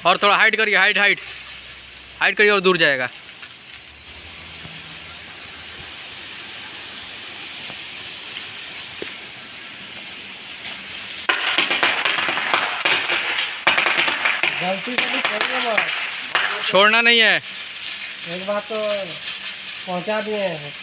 और थोड़ा हाइट करिए, हाइट हाइट हाइट करिए और दूर जाएगा। गलती से भी छोड़िए मत। छोड़ना नहीं है। एक बात तो पहुंचा दिए हैं।